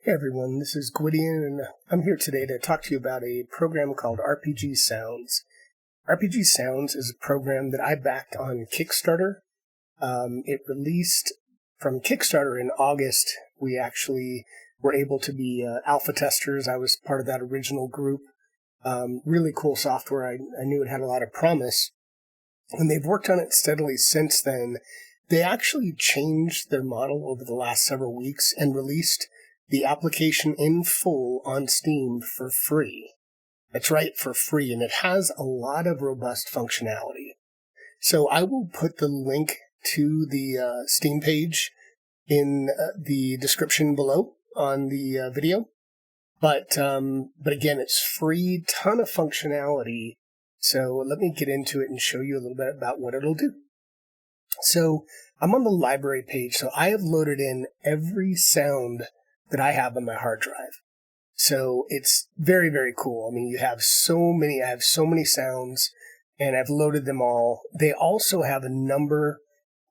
Hey everyone, this is Gwydion, and I'm here today to talk to you about a program called RPG Sounds. RPG Sounds is a program that I backed on Kickstarter. It released from Kickstarter in August. We actually were able to be alpha testers. I was part of that original group. Really cool software. I knew it had a lot of promise. And they've worked on it steadily since then. They actually changed their model over the last several weeks and released the application in full on Steam for free. That's right, for free, and it has a lot of robust functionality. So I will put the link to the Steam page in the description below on the video. But again, it's free, ton of functionality. So let me get into it and show you a little bit about what it'll do. So I'm on the library page, so I have loaded in every sound that I have on my hard drive. So it's very, very cool. I mean, I have so many sounds, and I've loaded them all. They also have a number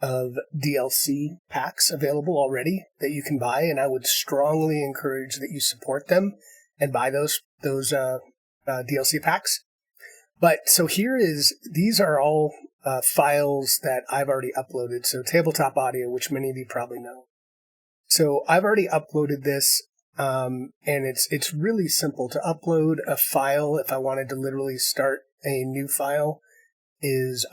of DLC packs available already that you can buy, and I would strongly encourage that you support them and buy those DLC packs. But so these are all files that I've already uploaded. So tabletop audio, which many of you probably know. So I've already uploaded this, and it's really simple to upload a file. If I wanted to literally start a new file,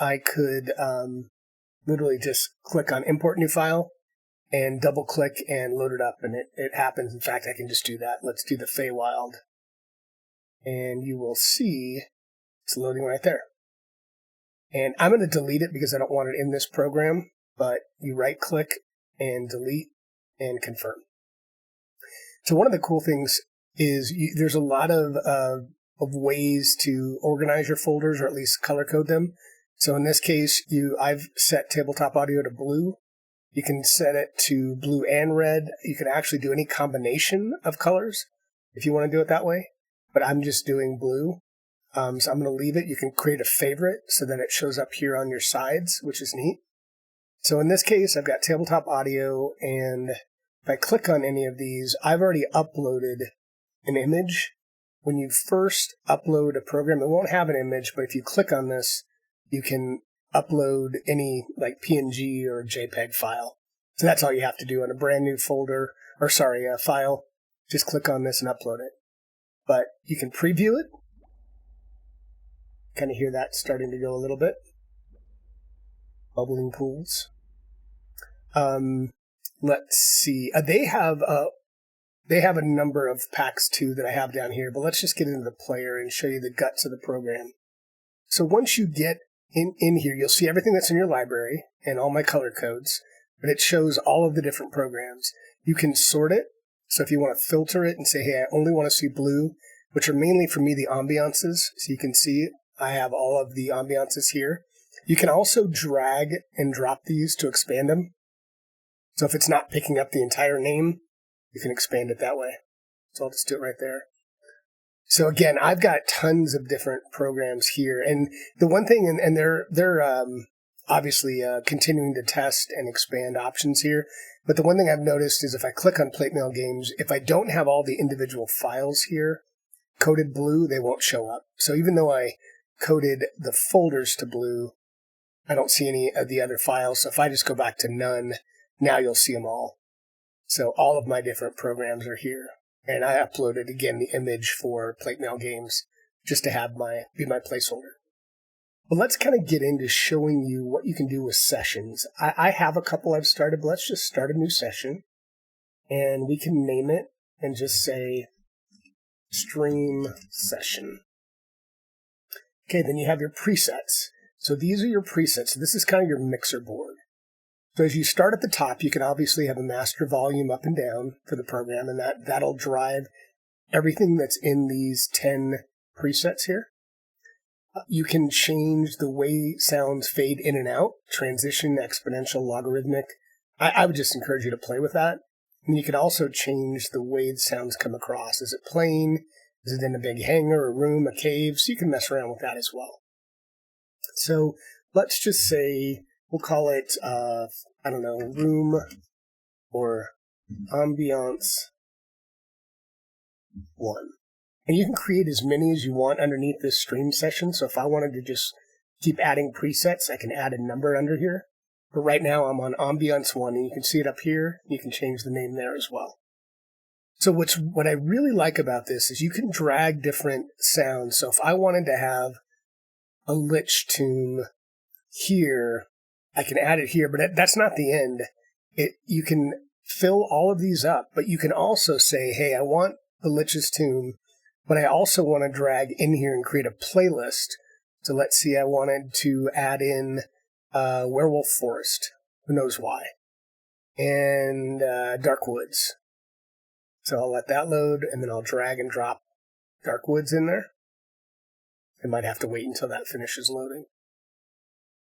I could literally just click on Import New File and double click and load it up, and it happens. In fact, I can just do that. Let's do the Feywild, and you will see it's loading right there. And I'm going to delete it because I don't want it in this program, but you right click and delete and confirm. So one of the cool things is there's a lot of ways to organize your folders, or at least color code them. So in this case, I've set tabletop audio to blue. You can set it to blue and red. You can actually do any combination of colors if you want to do it that way. But I'm just doing blue. So I'm going to leave it. You can create a favorite so that it shows up here on your sides, which is neat. So in this case, I've got tabletop audio, and if I click on any of these, I've already uploaded an image. When you first upload a program, it won't have an image, but if you click on this, you can upload any like PNG or JPEG file. So that's all you have to do on a brand new file. Just click on this and upload it. But you can preview it. Kind of hear that starting to go a little bit. Bubbling pools. Let's see. They have a number of packs too that I have down here, but let's just get into the player and show you the guts of the program. So once you get in here, you'll see everything that's in your library and all my color codes, but it shows all of the different programs. You can sort it. So if you want to filter it and say, hey, I only want to see blue, which are mainly for me the ambiances. So you can see I have all of the ambiances here. You can also drag and drop these to expand them. So if it's not picking up the entire name, you can expand it that way. So I'll just do it right there. So again, I've got tons of different programs here. And the one thing, and they're obviously continuing to test and expand options here. But the one thing I've noticed is if I click on Plate Mail Games, if I don't have all the individual files here coded blue, they won't show up. So even though I coded the folders to blue, I don't see any of the other files. So if I just go back to none, now you'll see them all. So all of my different programs are here. And I uploaded, again, the image for Plate Mail Games just to be my placeholder. But let's kind of get into showing you what you can do with sessions. I have a couple I've started, but let's just start a new session. And we can name it and just say stream session. Okay, then you have your presets. So these are your presets. So this is kind of your mixer board. So as you start at the top, you can obviously have a master volume up and down for the program, and that'll drive everything that's in these 10 presets here. You can change the way sounds fade in and out, transition, exponential, logarithmic. I would just encourage you to play with that. And you can also change the way the sounds come across. Is it plain? Is it in a big hangar, a room, a cave? So you can mess around with that as well. So let's just say, we'll call it, room or ambiance 1. And you can create as many as you want underneath this stream session. So if I wanted to just keep adding presets, I can add a number under here. But right now I'm on Ambiance 1, and you can see it up here. You can change the name there as well. So what I really like about this is you can drag different sounds. So if I wanted to have a lich tune here, I can add it here, but that's not the end. You can fill all of these up, but you can also say, hey, I want the lich's tune, but I also want to drag in here and create a playlist. So let's see, I wanted to add in Werewolf Forest, who knows why, and Dark Woods. So I'll let that load, and then I'll drag and drop Dark Woods in there. I might have to wait until that finishes loading.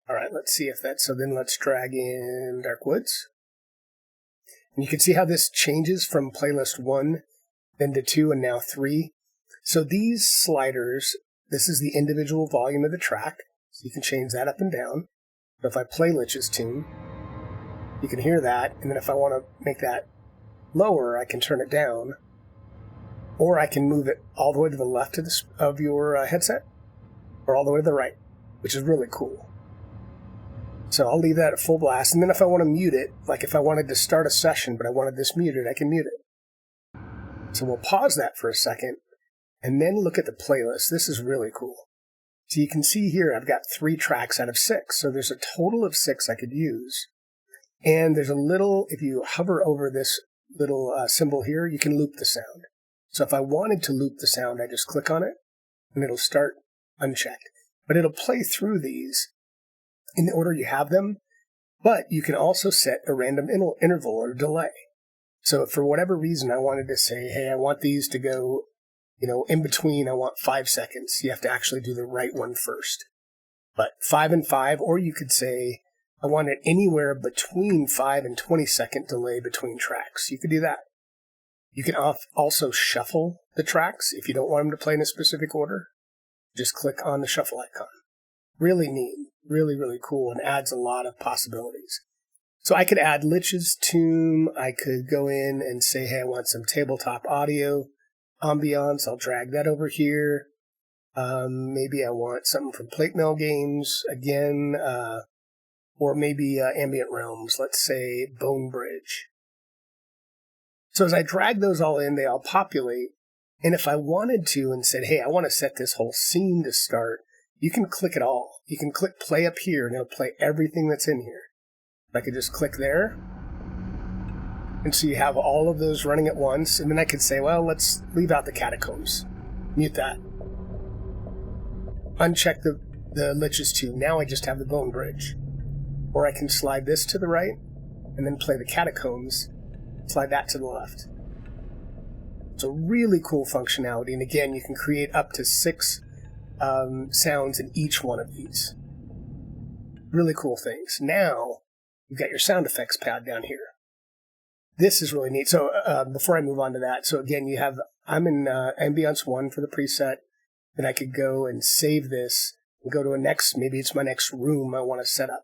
All right, let's see if that, so then let's drag in Dark Woods. And you can see how this changes from playlist 1, then to 2, and now 3. So these sliders, this is the individual volume of the track, so you can change that up and down. So if I play Lich's tune, you can hear that, and then if I want to make that lower, I can turn it down, or I can move it all the way to the left of your headset, or all the way to the right, which is really cool. So I'll leave that at full blast, and then if I want to mute it, like if I wanted to start a session but I wanted this muted, I can mute it. So we'll pause that for a second, and then look at the playlist. This is really cool. So you can see here I've got 3 tracks out of 6, so there's a total of 6 I could use. And there's a little, if you hover over this little symbol here, you can loop the sound. So if I wanted to loop the sound, I just click on it, and it'll start unchecked. But it'll play through these in the order you have them, but you can also set a random interval or delay. So if for whatever reason I wanted to say, hey, I want these to go, in between, I want 5 seconds. You have to actually do the right one first. But 5 and 5, or you could say, I want it anywhere between 5 and 20-second delay between tracks. You could do that. You can also shuffle the tracks if you don't want them to play in a specific order. Just click on the shuffle icon. Really neat. Really, really cool, and adds a lot of possibilities. So I could add Lich's tune. I could go in and say, hey, I want some tabletop audio ambiance. I'll drag that over here. Maybe I want something from Plate Mail Games again, or maybe Ambient Realms. Let's say Bone Bridge. So as I drag those all in, they all populate. And if I wanted to and said, hey, I want to set this whole scene to start, you can click it all. You can click play up here, and it'll play everything that's in here. I could just click there, and so you have all of those running at once, and then I could say, well, let's leave out the catacombs. Mute that. Uncheck the Lich's tune. Now I just have the Bone Bridge. Or I can slide this to the right, and then play the catacombs, slide that to the left. It's a really cool functionality, and again, you can create up to 6 sounds in each one of these. Really cool things. Now, you've got your sound effects pad down here. This is really neat. So before I move on to that, so again, I'm in Ambiance 1 for the preset. Then I could go and save this and go to maybe it's my next room I want to set up.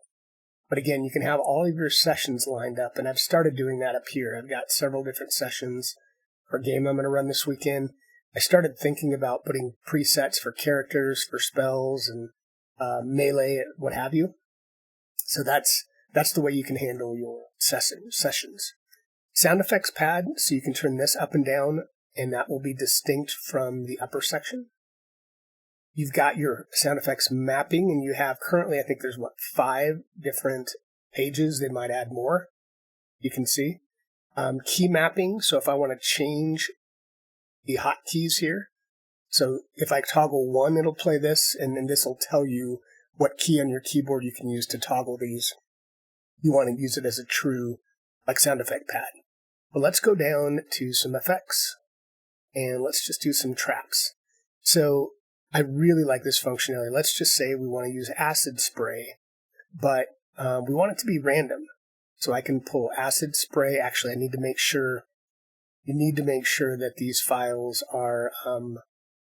But again, you can have all of your sessions lined up, and I've started doing that up here. I've got several different sessions for a game I'm going to run this weekend. I started thinking about putting presets for characters, for spells, and melee, what have you. So that's the way you can handle your sessions. Sound effects pad, so you can turn this up and down, and that will be distinct from the upper section. You've got your sound effects mapping, and you have currently, I think there's 5 different pages. They might add more. You can see. Key mapping, so if I want to change the hotkeys here. So if I toggle 1, it'll play this, and then this will tell you what key on your keyboard you can use to toggle these. You want to use it as a true sound effect pad. But let's go down to some effects, and let's just do some traps. So I really like this functionality. Let's just say we want to use acid spray, but we want it to be random. So I can pull acid spray. Actually, you need to make sure that these files are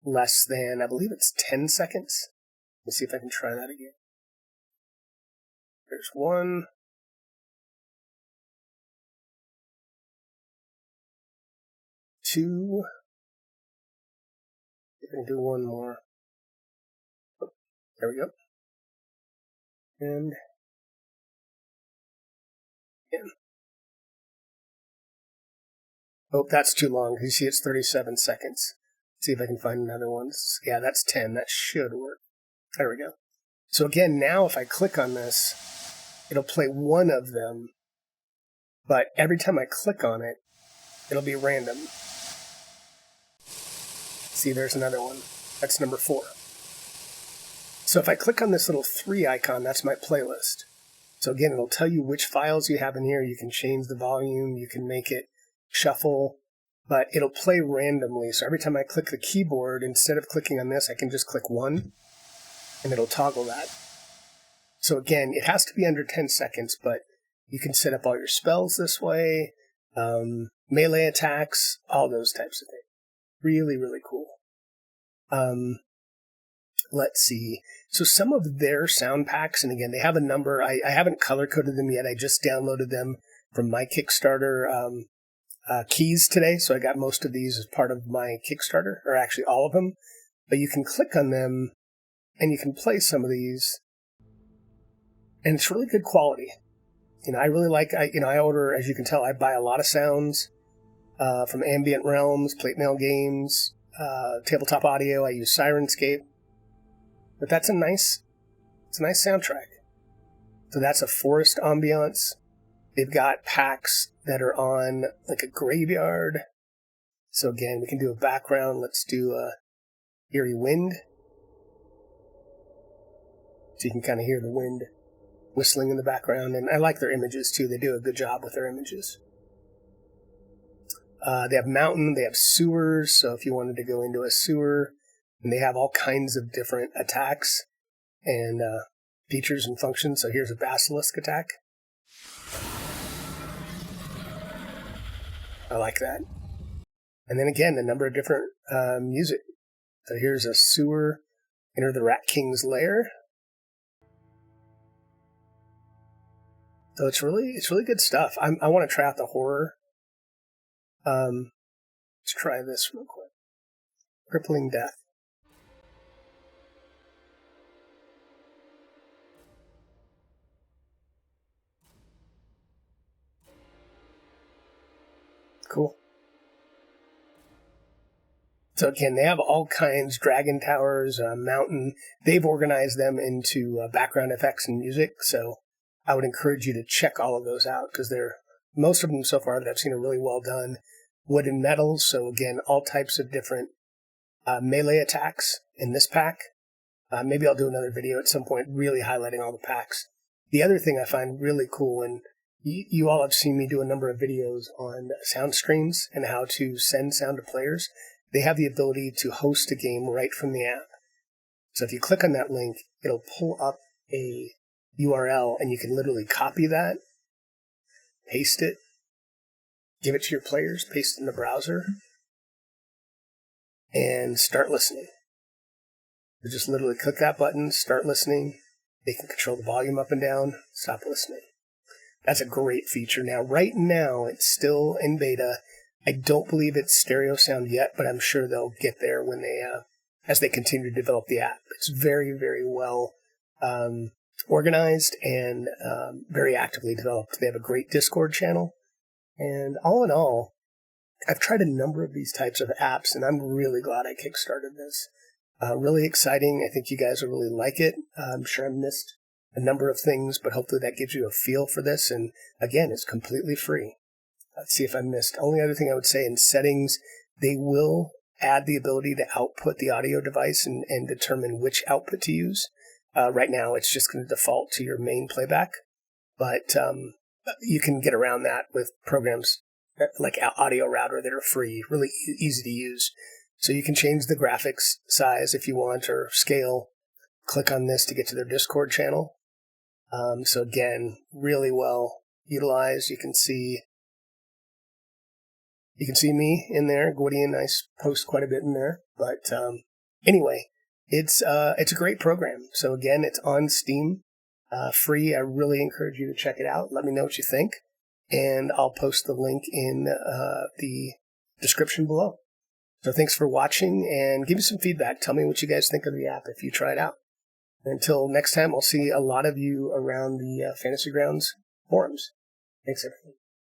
less than, I believe it's 10 seconds. Let's see if I can try that again. There's 1. 2. We can do one more. Oh, there we go. And again. Oh, that's too long. You see it's 37 seconds. Let's see if I can find another one. Yeah, that's 10. That should work. There we go. So again, now if I click on this, it'll play one of them, but every time I click on it, it'll be random. See, there's another one. That's number 4. So if I click on this little 3 icon, that's my playlist. So again, it'll tell you which files you have in here. You can change the volume, you can make it shuffle, but it'll play randomly. So every time I click the keyboard, instead of clicking on this, I can just click 1, and it'll toggle that. So again, it has to be under 10 seconds, but you can set up all your spells this way, melee attacks, all those types of things. Really, really cool. Let's see. So some of their sound packs, and again, they have a number. I haven't color-coded them yet. I just downloaded them from my Kickstarter keys today, so I got most of these as part of my Kickstarter, or actually all of them. But you can click on them, and you can play some of these, and it's really good quality. I really like, I order, as you can tell, I buy a lot of sounds from Ambient Realms, Plate Mail Games, Tabletop Audio. I use Syrinscape. But that's a nice soundtrack. So that's a forest ambiance. They've got packs that are on like a graveyard. So again, we can do a background. Let's do eerie wind. So you can kind of hear the wind whistling in the background. And I like their images too. They do a good job with their images. They have mountain, they have sewers. So if you wanted to go into a sewer, and they have all kinds of different attacks and features and functions. So here's a basilisk attack. I like that. And then again, a number of different music. So here's a sewer, enter the Rat King's lair. So it's really good stuff. I want to try out the horror. Let's try this real quick. Crippling Death. Cool. So again, they have all kinds, dragon towers, mountain. They've organized them into background effects and music. So I would encourage you to check all of those out because most of them so far that I've seen are really well done. Wood and metals. So again, all types of different melee attacks in this pack. Maybe I'll do another video at some point really highlighting all the packs. The other thing I find really cool, and you all have seen me do a number of videos on sound streams and how to send sound to players. They have the ability to host a game right from the app. So if you click on that link, it'll pull up a URL and you can literally copy that, paste it, give it to your players, paste it in the browser, and start listening. You just literally click that button, start listening. They can control the volume up and down, stop listening. That's a great feature. Now, right now, it's still in beta. I don't believe it's stereo sound yet, but I'm sure they'll get there when as they continue to develop the app. It's very, very well organized and very actively developed. They have a great Discord channel. And all in all, I've tried a number of these types of apps, and I'm really glad I kickstarted this. Really exciting. I think you guys will really like it. I'm sure I missed a number of things, but hopefully that gives you a feel for this. And again, it's completely free. Let's see if I missed. Only other thing I would say in settings, they will add the ability to output the audio device and determine which output to use. Right now, it's just going to default to your main playback, but you can get around that with programs like Audio Router that are free, really easy to use. So you can change the graphics size if you want or scale. Click on this to get to their Discord channel. So again, really well utilized. You can see me in there. Gwydion, I post quite a bit in there. But anyway, it's a great program. So again, it's on Steam, free. I really encourage you to check it out. Let me know what you think. And I'll post the link in the description below. So thanks for watching, and give me some feedback. Tell me what you guys think of the app if you try it out. Until next time, I'll see a lot of you around the Fantasy Grounds forums. Thanks, everyone.